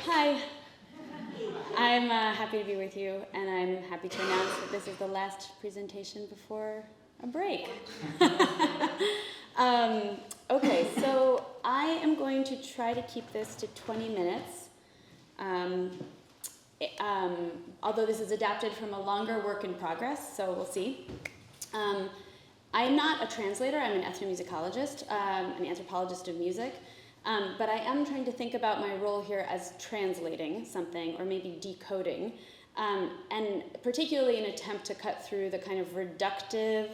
Hi, I'm happy to be with you, and I'm happy to announce that this is the last presentation before a break. Okay, so I am going to try to keep this to 20 minutes, although this is adapted from a longer work in progress, so we'll see. I'm not a translator, I'm an ethnomusicologist, an anthropologist of music. But I am trying to think about my role here as translating something, or maybe decoding, and particularly an attempt to cut through the kind of reductive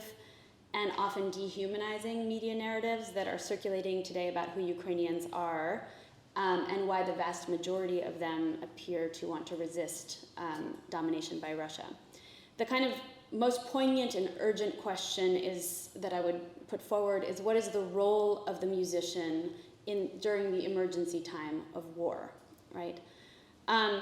and often dehumanizing media narratives that are circulating today about who Ukrainians are, and why the vast majority of them appear to want to resist domination by Russia. The kind of most poignant and urgent question that I would put forward is, what is the role of the musician during the emergency time of war, right?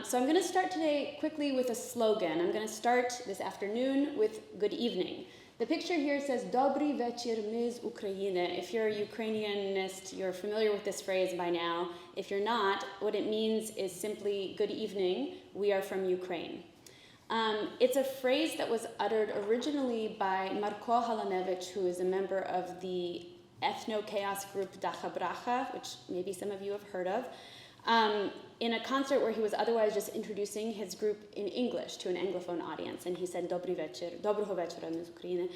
So I'm going to start today quickly with a slogan. I'm going to start this afternoon with good evening. The picture here says, Dobry večer, my z Ukrajiny. If you're a Ukrainianist, you're familiar with this phrase by now. If you're not, what it means is simply, good evening, we are from Ukraine. It's a phrase that was uttered originally by Marko Halanevich, who is a member of the ethno-chaos group Dacha Bracha, which maybe some of you have heard of, in a concert where he was otherwise just introducing his group in English to an Anglophone audience, and he said, Dobry večer, Dobroho večera, my z Ukrajiny.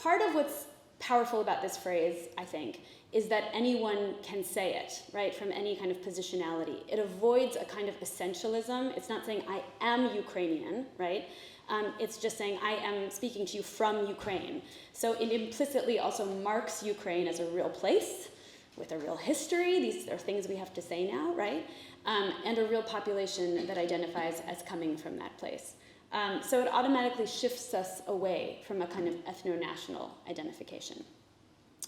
Part of what's powerful about this phrase, I think, is that anyone can say it, right, from any kind of positionality. It avoids a kind of essentialism. It's not saying, I am Ukrainian, right? It's just saying, I am speaking to you from Ukraine. So it implicitly also marks Ukraine as a real place with a real history. These are things we have to say now, right? And a real population that identifies as coming from that place. So it automatically shifts us away from a kind of ethno-national identification.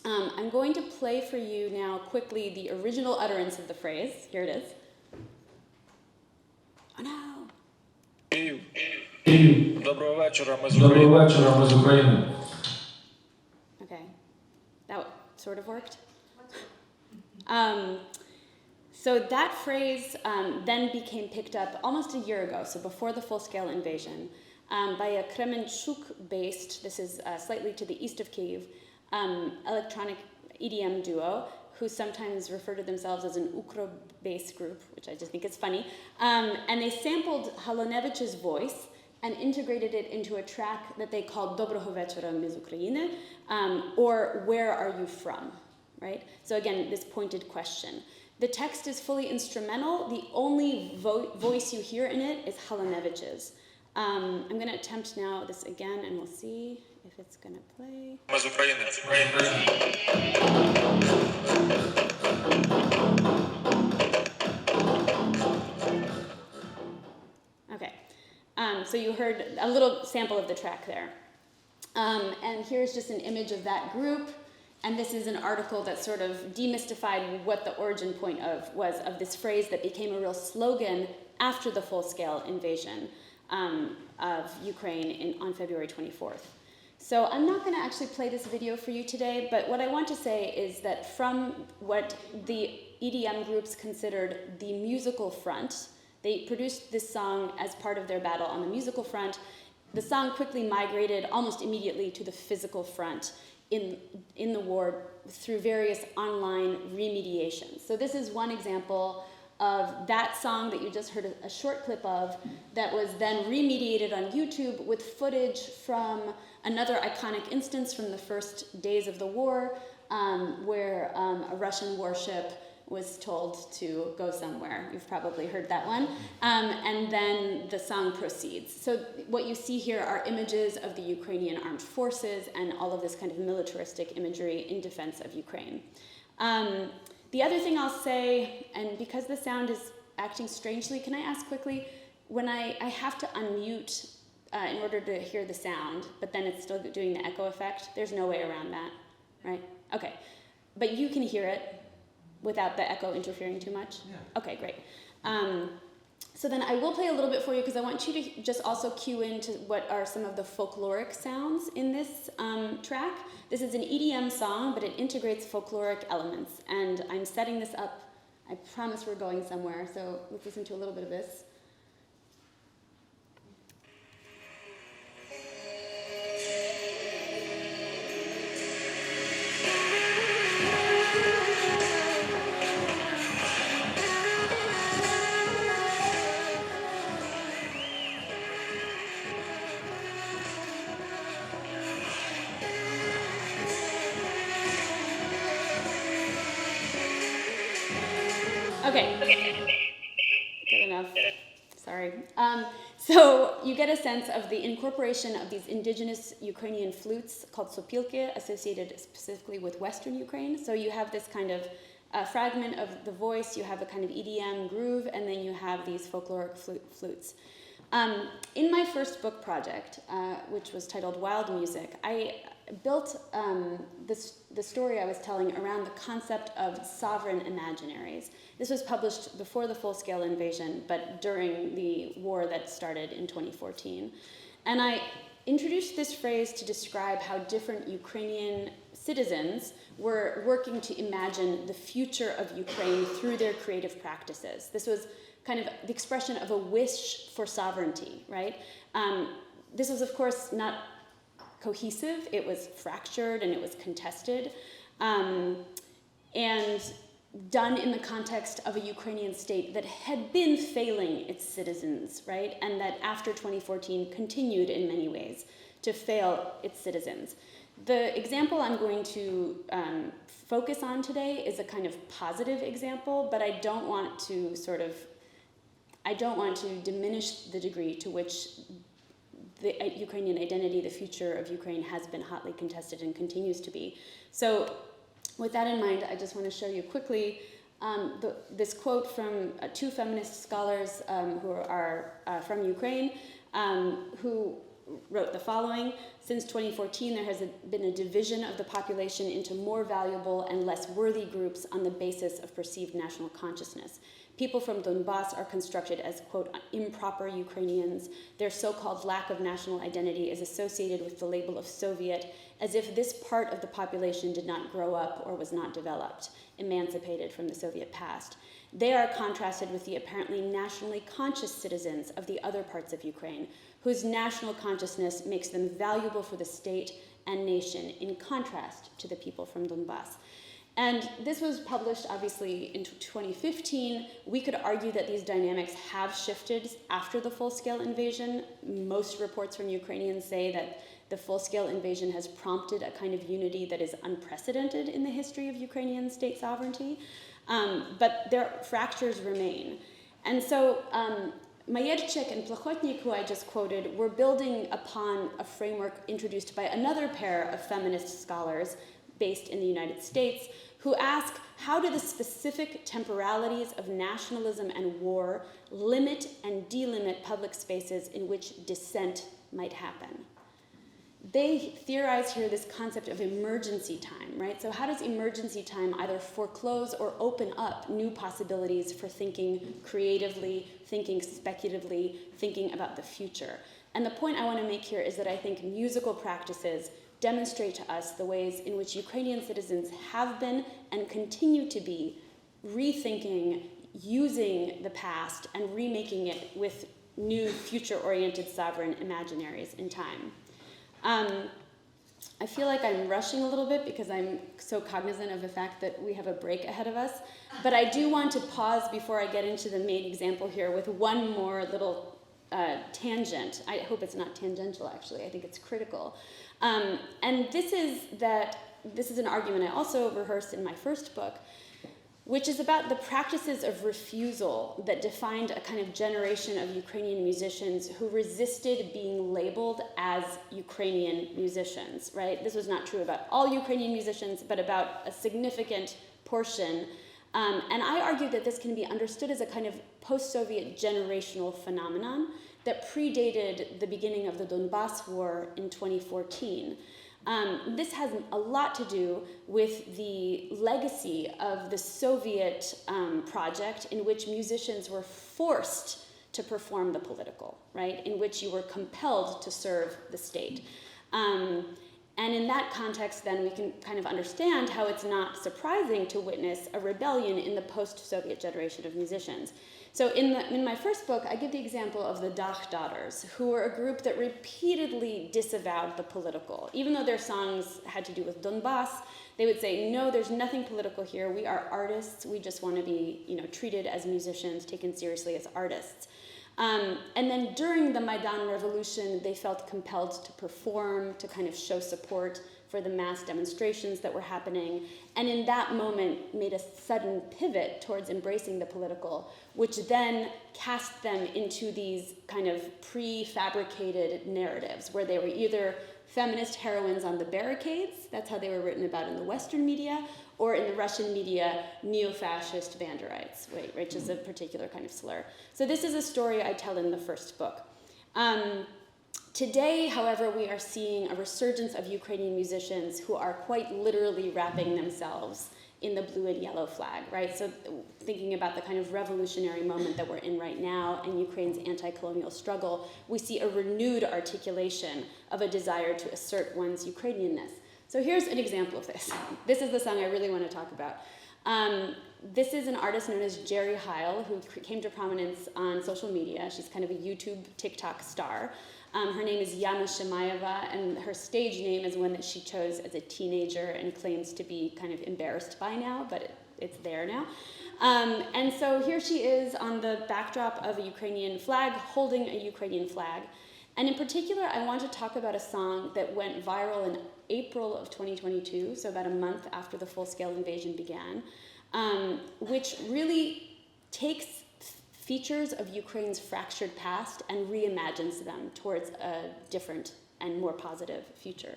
I'm going to play for you now quickly the original utterance of the phrase. Here it is. Oh no. Доброго вечора, ми з України. Okay, that sort of worked. So that phrase then became picked up almost a year ago, so before the full-scale invasion, by a Kremenchuk-based, this is slightly to the east of Kyiv, electronic EDM duo, who sometimes refer to themselves as an Ukro-based group, which I just think is funny. And they sampled Halanevich's voice and integrated it into a track that they called Dobroho večera, my z Ukrajiny, or Where Are You From, right? So again, this pointed question. The text is fully instrumental. The only voice you hear in it is Halanevich's. I'm going to attempt now this again, and we'll see if it's going to play. Ми з України. Okay, so you heard a little sample of the track there. And here's just an image of that group. And this is an article that sort of demystified what the origin point was of this phrase that became a real slogan after the full-scale invasion of Ukraine on February 24th. So I'm not going to actually play this video for you today, but what I want to say is that from what the EDM groups considered the musical front, they produced this song as part of their battle on the musical front. The song quickly migrated almost immediately to the physical front in the war through various online remediations. So this is one example of that song that you just heard a short clip of that was then remediated on YouTube with footage from another iconic instance from the first days of the war, where a Russian warship was told to go somewhere. You've probably heard that one. And then the song proceeds. So what you see here are images of the Ukrainian armed forces and all of this kind of militaristic imagery in defense of Ukraine. The other thing I'll say, and because the sound is acting strangely, can I ask quickly, when I have to unmute in order to hear the sound, but then it's still doing the echo effect, there's no way around that, right? Okay, but you can hear it without the echo interfering too much? Yeah. Okay, great. So then I will play a little bit for you because I want you to just also cue into what are some of the folkloric sounds in this track. This is an EDM song, but it integrates folkloric elements. And I'm setting this up. I promise we're going somewhere, so let's listen to a little bit of this. Okay, good enough. Sorry. So you get a sense of the incorporation of these indigenous Ukrainian flutes called sopilki, associated specifically with Western Ukraine. So you have this kind of fragment of the voice, you have a kind of EDM groove, and then you have these folkloric flutes. In my first book project, which was titled Wild Music, I built the story I was telling around the concept of sovereign imaginaries. This was published before the full-scale invasion, but during the war that started in 2014. And I introduced this phrase to describe how different Ukrainian citizens were working to imagine the future of Ukraine through their creative practices. This was kind of the expression of a wish for sovereignty, right? This was, of course, not cohesive. It was fractured and it was contested, and done in the context of a Ukrainian state that had been failing its citizens, right? And that after 2014 continued in many ways to fail its citizens. The example I'm going to focus on today is a kind of positive example, but I don't want to diminish the degree to which the Ukrainian identity, the future of Ukraine, has been hotly contested and continues to be. So with that in mind, I just want to show you quickly this quote from two feminist scholars who are from Ukraine, who wrote the following: since 2014, there has been a division of the population into more valuable and less worthy groups on the basis of perceived national consciousness. People from Donbass are constructed as, quote, improper Ukrainians. Their so-called lack of national identity is associated with the label of Soviet, as if this part of the population did not grow up or was not developed, emancipated from the Soviet past. They are contrasted with the apparently nationally conscious citizens of the other parts of Ukraine, whose national consciousness makes them valuable for the state and nation, in contrast to the people from Donbass. And this was published, obviously, in 2015. We could argue that these dynamics have shifted after the full-scale invasion. Most reports from Ukrainians say that the full-scale invasion has prompted a kind of unity that is unprecedented in the history of Ukrainian state sovereignty. But their fractures remain. And so Mayerchik and Plachotnik, who I just quoted, were building upon a framework introduced by another pair of feminist scholars based in the United States, who ask, how do the specific temporalities of nationalism and war limit and delimit public spaces in which dissent might happen? They theorize here this concept of emergency time, right? So how does emergency time either foreclose or open up new possibilities for thinking creatively, thinking speculatively, thinking about the future? And the point I want to make here is that I think musical practices demonstrate to us the ways in which Ukrainian citizens have been and continue to be rethinking, using the past, and remaking it with new future-oriented sovereign imaginaries in time. I feel like I'm rushing a little bit because I'm so cognizant of the fact that we have a break ahead of us, but I do want to pause before I get into the main example here with one more little tangent. I hope it's not tangential, actually. I think it's critical. And this is an argument I also rehearsed in my first book, which is about the practices of refusal that defined a kind of generation of Ukrainian musicians who resisted being labeled as Ukrainian musicians, right? This was not true about all Ukrainian musicians, but about a significant portion. And I argue that this can be understood as a kind of post-Soviet generational phenomenon that predated the beginning of the Donbass War in 2014. This has a lot to do with the legacy of the Soviet project in which musicians were forced to perform the political, right? In which you were compelled to serve the state. And in that context, then, we can kind of understand how it's not surprising to witness a rebellion in the post-Soviet generation of musicians. So in my first book, I give the example of the Dach Daughters, who were a group that repeatedly disavowed the political. Even though their songs had to do with Donbass, they would say, no, there's nothing political here. We are artists. We just want to be, treated as musicians, taken seriously as artists. And then during the Maidan Revolution, they felt compelled to perform, to kind of show support for the mass demonstrations that were happening, and in that moment made a sudden pivot towards embracing the political, which then cast them into these kind of prefabricated narratives where they were either feminist heroines on the barricades, that's how they were written about in the Western media, or in the Russian media, neo-fascist Banderites, which is a particular kind of slur. So this is a story I tell in the first book. Today, however, we are seeing a resurgence of Ukrainian musicians who are quite literally wrapping themselves in the blue and yellow flag, right? So thinking about the kind of revolutionary moment that we're in right now and Ukraine's anti-colonial struggle, we see a renewed articulation of a desire to assert one's Ukrainianness. So here's an example of this. This is the song I really want to talk about. This is an artist known as Jerry Heil, who came to prominence on social media. She's kind of a YouTube, TikTok star. Her name is Yana Shemaeva, and her stage name is one that she chose as a teenager and claims to be kind of embarrassed by now, but it's there now. And so here she is on the backdrop of a Ukrainian flag, holding a Ukrainian flag. And in particular, I want to talk about a song that went viral in April of 2022, so about a month after the full-scale invasion began, which really takes features of Ukraine's fractured past and reimagines them towards a different and more positive future.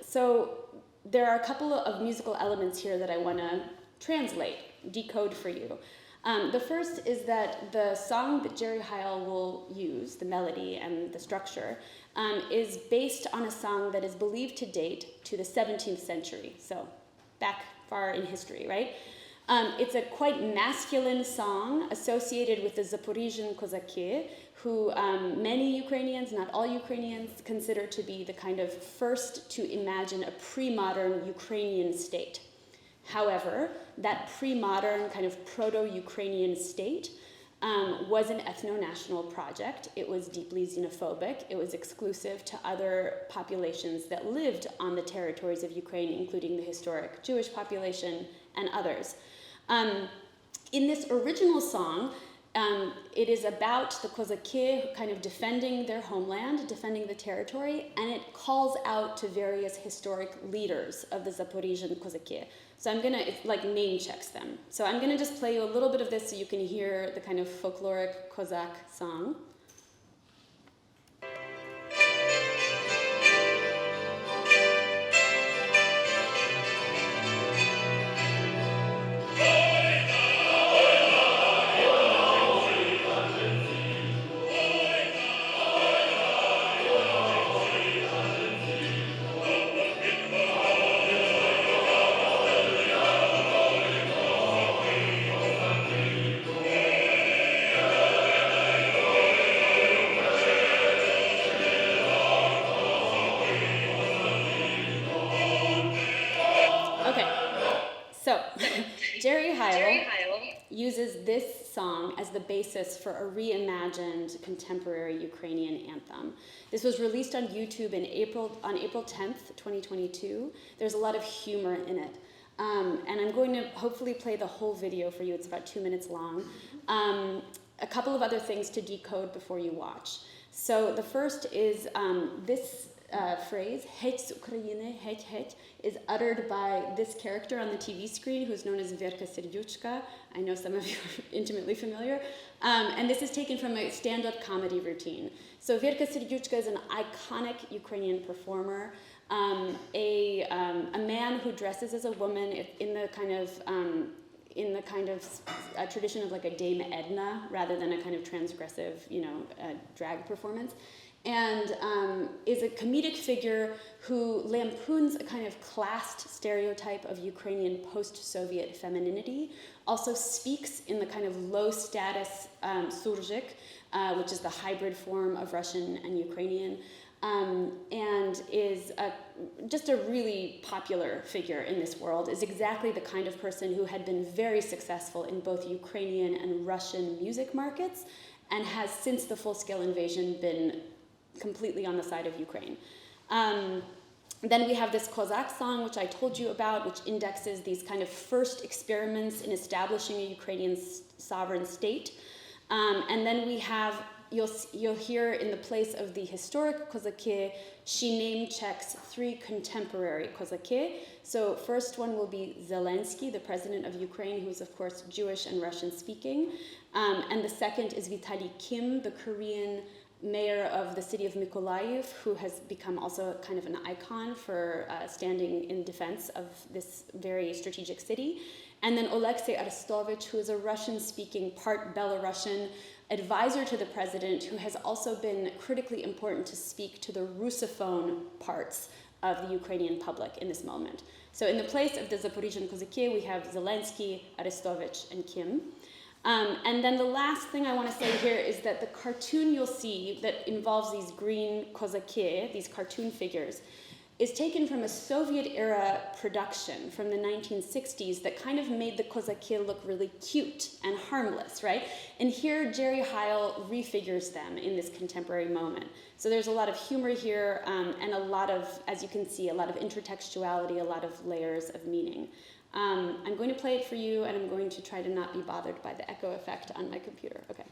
So there are a couple of musical elements here that I want to translate, decode for you. The first is that the song that Jerry Heil will use, the melody and the structure, is based on a song that is believed to date to the 17th century, so back far in history, right? It's a quite masculine song associated with the Zaporizhian Kozaki, who many Ukrainians, not all Ukrainians, consider to be the kind of first to imagine a pre-modern Ukrainian state. However, that pre-modern kind of proto-Ukrainian state was an ethno-national project. It was deeply xenophobic. It was exclusive to other populations that lived on the territories of Ukraine, including the historic Jewish population and others. In this original song, it is about the Kozaki kind of defending their homeland, defending the territory, and it calls out to various historic leaders of the Zaporizhian Kozaki. So I'm gonna, it like name checks them. So I'm gonna just play you a little bit of this so you can hear the kind of folkloric Kozak song. Jerry Heil uses this song as the basis for a reimagined contemporary Ukrainian anthem. This was released on YouTube on April 10th, 2022. There's a lot of humor in it. And I'm going to hopefully play the whole video for you. It's about 2 minutes long. A couple of other things to decode before you watch. So the first is this phrase, "Hech z Ukrainy, hech hech," is uttered by this character on the TV screen who's known as Verka Serdyuchka. I know some of you are intimately familiar. And this is taken from a stand-up comedy routine. So Verka Serdyuchka is an iconic Ukrainian performer, a man who dresses as a woman in the kind of tradition of like a Dame Edna rather than a kind of transgressive, drag performance. and is a comedic figure who lampoons a kind of classed stereotype of Ukrainian post-Soviet femininity, also speaks in the kind of low-status surjik, which is the hybrid form of Russian and Ukrainian, and is just a really popular figure in this world, is exactly the kind of person who had been very successful in both Ukrainian and Russian music markets, and has since the full-scale invasion been completely on the side of Ukraine. Then we have this Kozak song, which I told you about, which indexes these kind of first experiments in establishing a Ukrainian sovereign state. And then we have, you'll hear in the place of the historic Kozake, she name checks 3 contemporary Kozake. So first one will be Zelensky, the president of Ukraine, who is of course Jewish and Russian speaking. And the second is Vitaly Kim, the Korean mayor of the city of Mykolaiv, who has become also kind of an icon for standing in defense of this very strategic city. And then Alexei Arestovich, who is a Russian-speaking, part Belarusian advisor to the president, who has also been critically important to speak to the Russophone parts of the Ukrainian public in this moment. So in the place of the Zaporizhian Kozake, we have Zelensky, Arestovich, and Kim. And then the last thing I want to say here is that the cartoon you'll see that involves these green kozake, these cartoon figures, is taken from a Soviet-era production from the 1960s that kind of made the kozake look really cute and harmless, right? And here Jerry Heil refigures them in this contemporary moment. So there's a lot of humor here and a lot of, as you can see, a lot of intertextuality, a lot of layers of meaning. I'm going to play it for you, and I'm going to try to not be bothered by the echo effect on my computer. Okay.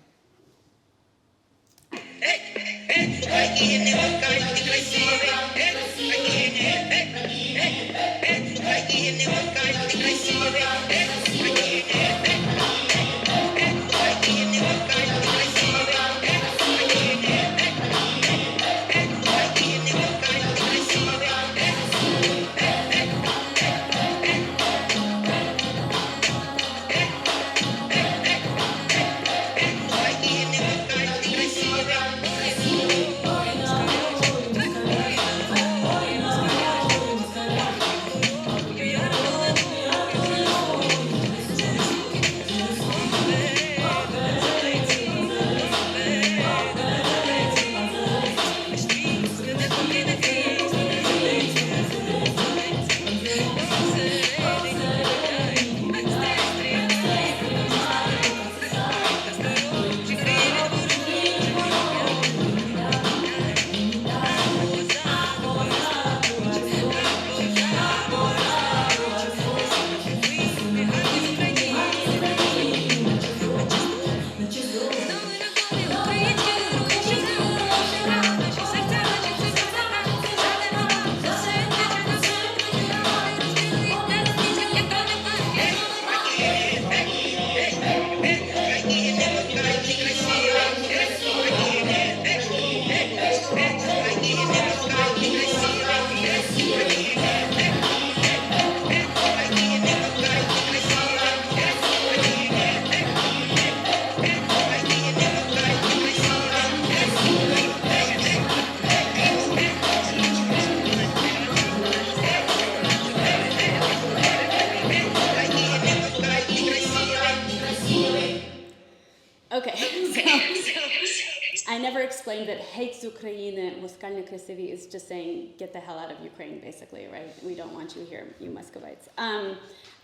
I never explained that hate Ukraine, Moskальne Krasivi is just saying, get the hell out of Ukraine, basically, right? We don't want you here, you Muscovites.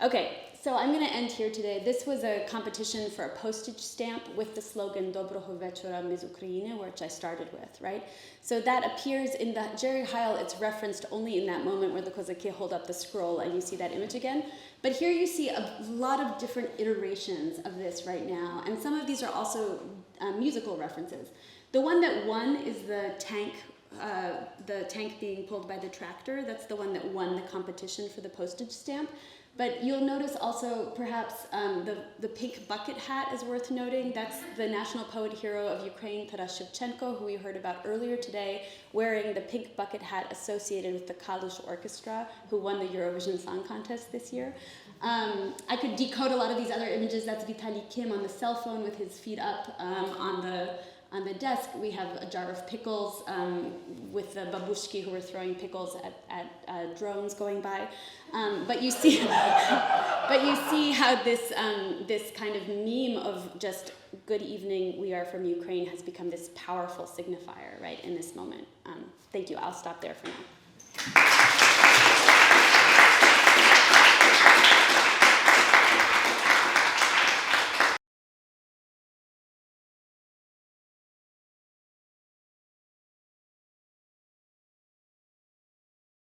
Okay, so I'm going to end here today. This was a competition for a postage stamp with the slogan Доброго вечора ми з України, which I started with, right? So that appears in the Jerry Heil, it's referenced only in that moment where the Kozake hold up the scroll and you see that image again. But here you see a lot of different iterations of this right now, and some of these are also musical references. The one that won is the tank being pulled by the tractor. That's the one that won the competition for the postage stamp. But you'll notice also perhaps the pink bucket hat is worth noting. That's the national poet hero of Ukraine, Taras Shevchenko, who we heard about earlier today, wearing the pink bucket hat associated with the Kalush Orchestra, who won the Eurovision Song Contest this year. I could decode a lot of these other images. That's Vitaly Kim on the cell phone with his feet up On the desk, we have a jar of pickles with the babushki who were throwing pickles at drones going by. But you see, how this this kind of meme of just "Good evening, we are from Ukraine" has become this powerful signifier, right, in this moment. Thank you. I'll stop there for now.